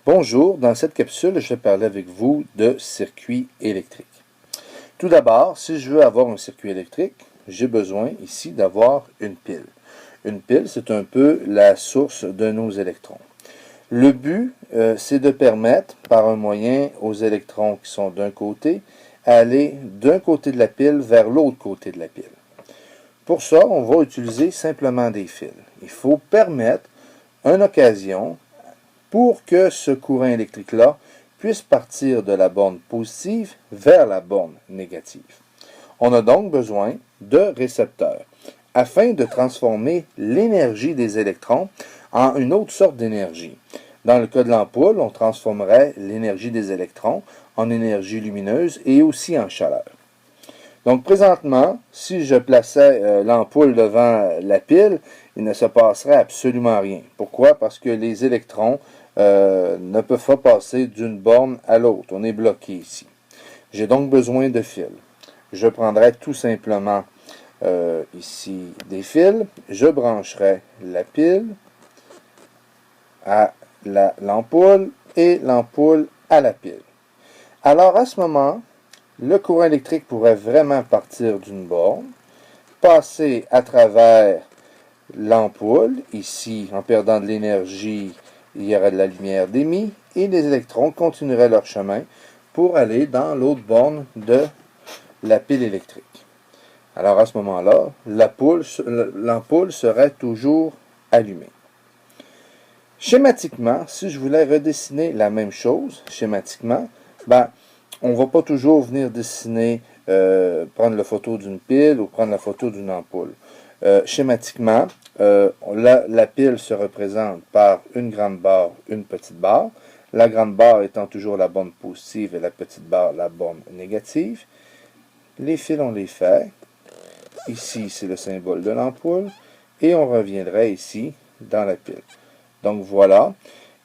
Bonjour, dans cette capsule, je vais parler avec vous de circuit électrique. Tout d'abord, si je veux avoir un circuit électrique, j'ai besoin ici d'avoir une pile. Une pile, c'est un peu la source de nos électrons. Le but, c'est de permettre, par un moyen aux électrons qui sont d'un côté, aller d'un côté de la pile vers l'autre côté de la pile. Pour ça, on va utiliser simplement des fils. Il faut permettre une occasion pour que ce courant électrique-là puisse partir de la borne positive vers la borne négative. On a donc besoin de récepteurs afin de transformer l'énergie des électrons en une autre sorte d'énergie. Dans le cas de l'ampoule, on transformerait l'énergie des électrons en énergie lumineuse et aussi en chaleur. Donc présentement, si je plaçais l'ampoule devant la pile, il ne se passerait absolument rien. Pourquoi? Parce que les électrons ne peuvent pas passer d'une borne à l'autre. On est bloqué ici. J'ai donc besoin de fils. Je prendrai tout simplement ici des fils. Je brancherai la pile à l'ampoule et l'ampoule à la pile. Alors à ce moment, le courant électrique pourrait vraiment partir d'une borne, passer à travers l'ampoule, ici en perdant de l'énergie, il y aurait de la lumière d'émise, et les électrons continueraient leur chemin pour aller dans l'autre borne de la pile électrique. Alors à ce moment-là, l'ampoule serait toujours allumée. Schématiquement, si je voulais redessiner la même chose, schématiquement, on ne va pas toujours venir dessiner, prendre la photo d'une pile ou prendre la photo d'une ampoule. Schématiquement, la pile se représente par une grande barre, une petite barre. La grande barre étant toujours la borne positive et la petite barre la borne négative. Les fils, on les fait. Ici, c'est le symbole de l'ampoule. Et on reviendrait ici dans la pile. Donc voilà,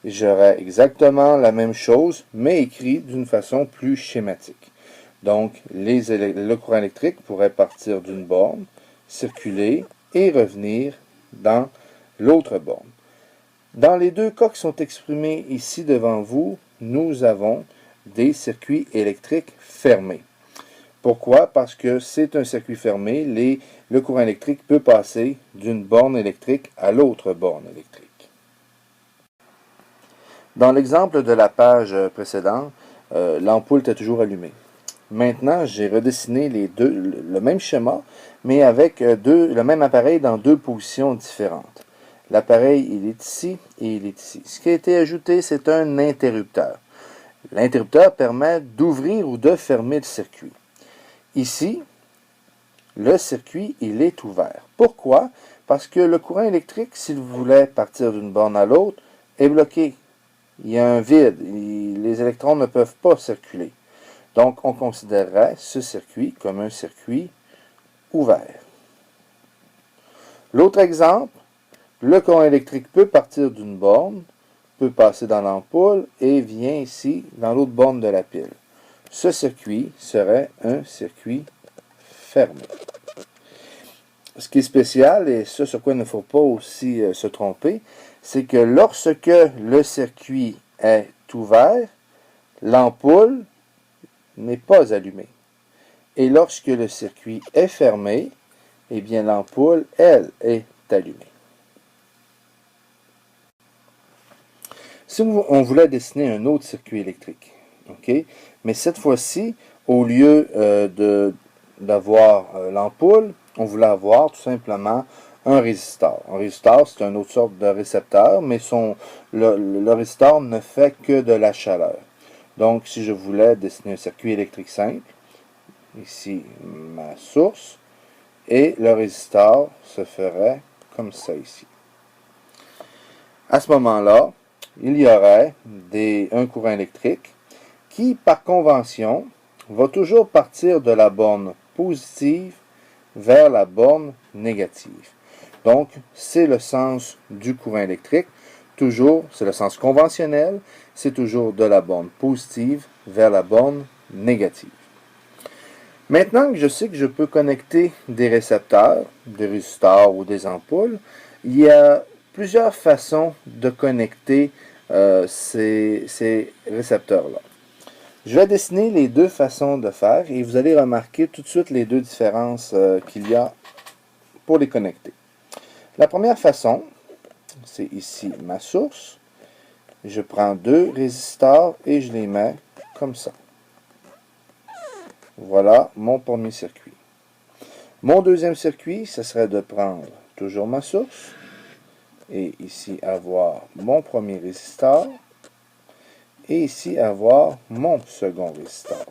j'aurais exactement la même chose, mais écrit d'une façon plus schématique. Donc, le courant électrique pourrait partir d'une borne, circuler et revenir dans l'autre borne. Dans les deux cas qui sont exprimés ici devant vous, nous avons des circuits électriques fermés. Pourquoi? Parce que c'est un circuit fermé, le courant électrique peut passer d'une borne électrique à l'autre borne électrique. Dans l'exemple de la page précédente, l'ampoule était toujours allumée. Maintenant, j'ai redessiné le même schéma, mais avec le même appareil dans deux positions différentes. L'appareil, il est ici et il est ici. Ce qui a été ajouté, c'est un interrupteur. L'interrupteur permet d'ouvrir ou de fermer le circuit. Ici, le circuit, il est ouvert. Pourquoi? Parce que le courant électrique, s'il voulait partir d'une borne à l'autre, est bloqué. Il y a un vide. Les électrons ne peuvent pas circuler. Donc, on considérerait ce circuit comme un circuit ouvert. L'autre exemple, le courant électrique peut partir d'une borne, peut passer dans l'ampoule et vient ici dans l'autre borne de la pile. Ce circuit serait un circuit fermé. Ce qui est spécial, et ce sur quoi il ne faut pas aussi se tromper, c'est que lorsque le circuit est ouvert, l'ampoule n'est pas allumée. Et lorsque le circuit est fermé, eh bien l'ampoule, elle, est allumée. Si on voulait dessiner un autre circuit électrique, ok, mais cette fois-ci, au lieu d'avoir l'ampoule, on voulait avoir tout simplement un résistor. Un résistor, c'est une autre sorte de récepteur, mais le résistor ne fait que de la chaleur. Donc, si je voulais dessiner un circuit électrique simple, ici ma source, et le résistor se ferait comme ça ici. À ce moment-là, il y aurait un courant électrique qui, par convention, va toujours partir de la borne positive vers la borne négative. Donc, c'est le sens du courant électrique. Toujours, c'est le sens conventionnel, c'est toujours de la borne positive vers la borne négative. Maintenant que je sais que je peux connecter des récepteurs, des résistors ou des ampoules, il y a plusieurs façons de connecter ces récepteurs-là. Je vais dessiner les deux façons de faire et vous allez remarquer tout de suite les deux différences qu'il y a pour les connecter. La première façon, c'est ici ma source. Je prends deux résistors et je les mets comme ça. Voilà mon premier circuit. Mon deuxième circuit, ce serait de prendre toujours ma source et ici avoir mon premier résistor et ici avoir mon second résistor.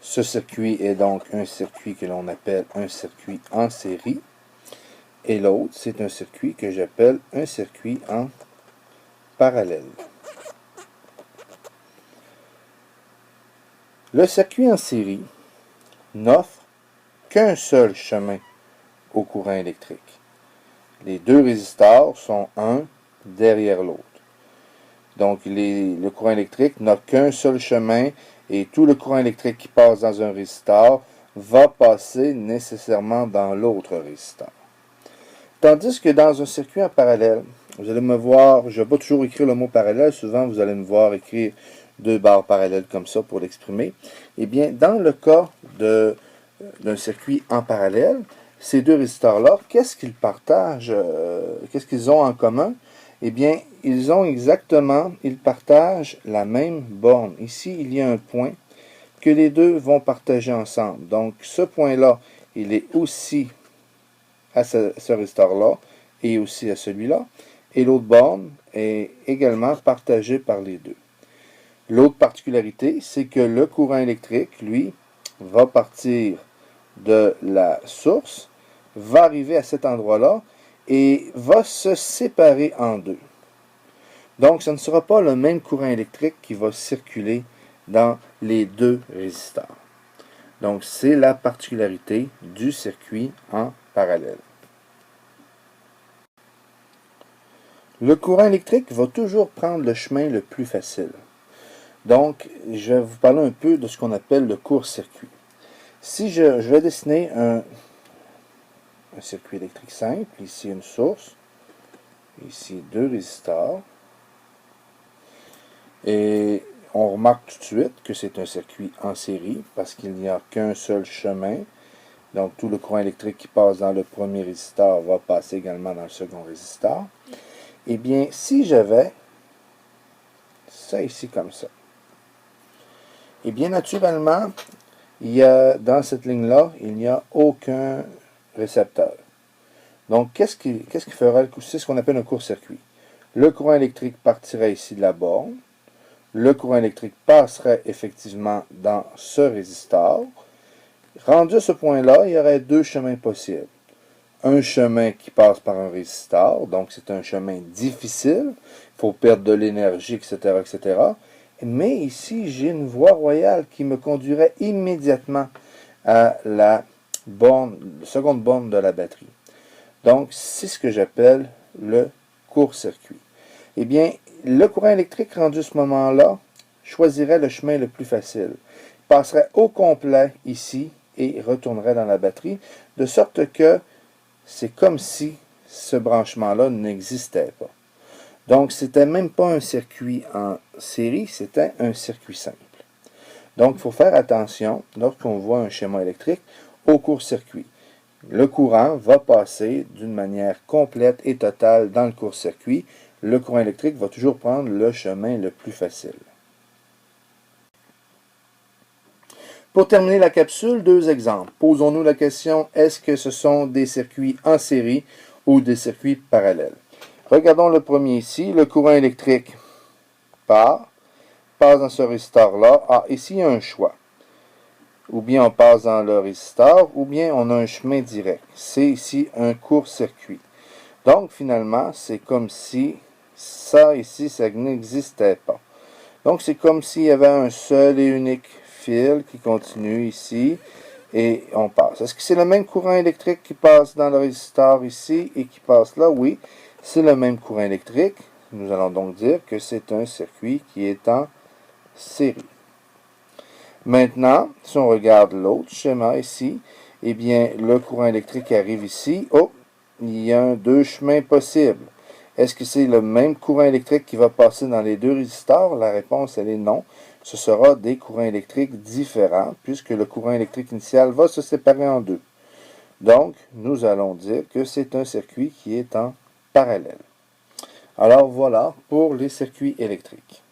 Ce circuit est donc un circuit que l'on appelle un circuit en série et l'autre, c'est un circuit que j'appelle un circuit en parallèle. Le circuit en série n'offre qu'un seul chemin au courant électrique. Les deux résistors sont un derrière l'autre. Donc, le courant électrique n'a qu'un seul chemin et tout le courant électrique qui passe dans un résistor va passer nécessairement dans l'autre résistor. Tandis que dans un circuit en parallèle, vous allez me voir, je ne vais pas toujours écrire le mot parallèle, souvent vous allez me voir écrire deux barres parallèles comme ça pour l'exprimer. Eh bien, dans le cas d'un circuit en parallèle, ces deux résistors-là, qu'est-ce qu'ils partagent, qu'est-ce qu'ils ont en commun? Eh bien, ils partagent la même borne. Ici, il y a un point que les deux vont partager ensemble. Donc, ce point-là, il est aussi à ce résistor-là et aussi à celui-là. Et l'autre borne est également partagée par les deux. L'autre particularité, c'est que le courant électrique, lui, va partir de la source, va arriver à cet endroit-là et va se séparer en deux. Donc, ce ne sera pas le même courant électrique qui va circuler dans les deux résistors. Donc, c'est la particularité du circuit en parallèle. Le courant électrique va toujours prendre le chemin le plus facile. Donc, je vais vous parler un peu de ce qu'on appelle le court-circuit. Si je vais dessiner un circuit électrique simple, ici une source, ici deux résistors, et on remarque tout de suite que c'est un circuit en série parce qu'il n'y a qu'un seul chemin. Donc, tout le courant électrique qui passe dans le premier résistor va passer également dans le second résistor. Eh bien, si j'avais ça ici comme ça, eh bien, naturellement, dans cette ligne-là, il n'y a aucun récepteur. Donc, qu'est-ce qui ferait, c'est ce qu'on appelle un court-circuit. Le courant électrique partirait ici de la borne. Le courant électrique passerait effectivement dans ce résistor. Rendu à ce point-là, il y aurait deux chemins possibles. Un chemin qui passe par un résistor, donc c'est un chemin difficile, il faut perdre de l'énergie, etc., etc. Mais ici, j'ai une voie royale qui me conduirait immédiatement à la seconde borne de la batterie. Donc, c'est ce que j'appelle le court-circuit. Eh bien, le courant électrique rendu à ce moment-là choisirait le chemin le plus facile. Il passerait au complet ici et retournerait dans la batterie, de sorte que c'est comme si ce branchement-là n'existait pas. Donc, c'était même pas un circuit en série, c'était un circuit simple. Donc, il faut faire attention, lorsqu'on voit un schéma électrique, au court-circuit. Le courant va passer d'une manière complète et totale dans le court-circuit. Le courant électrique va toujours prendre le chemin le plus facile. Pour terminer la capsule, deux exemples. Posons-nous la question, est-ce que ce sont des circuits en série ou des circuits parallèles? Regardons le premier ici. Le courant électrique passe dans ce résistor-là. Ah, ici, il y a un choix. Ou bien on passe dans le résistor, ou bien on a un chemin direct. C'est ici un court-circuit. Donc, finalement, c'est comme si ça ici, ça n'existait pas. Donc, c'est comme s'il y avait un seul et unique fil qui continue ici et on passe. Est-ce que c'est le même courant électrique qui passe dans le résistor ici et qui passe là? Oui, c'est le même courant électrique. Nous allons donc dire que c'est un circuit qui est en série. Maintenant, si on regarde l'autre schéma ici, eh bien, le courant électrique arrive ici. Oh, il y a deux chemins possibles. Est-ce que c'est le même courant électrique qui va passer dans les deux résistors? La réponse, elle est non. Ce sera des courants électriques différents, puisque le courant électrique initial va se séparer en deux. Donc, nous allons dire que c'est un circuit qui est en parallèle. Alors voilà pour les circuits électriques.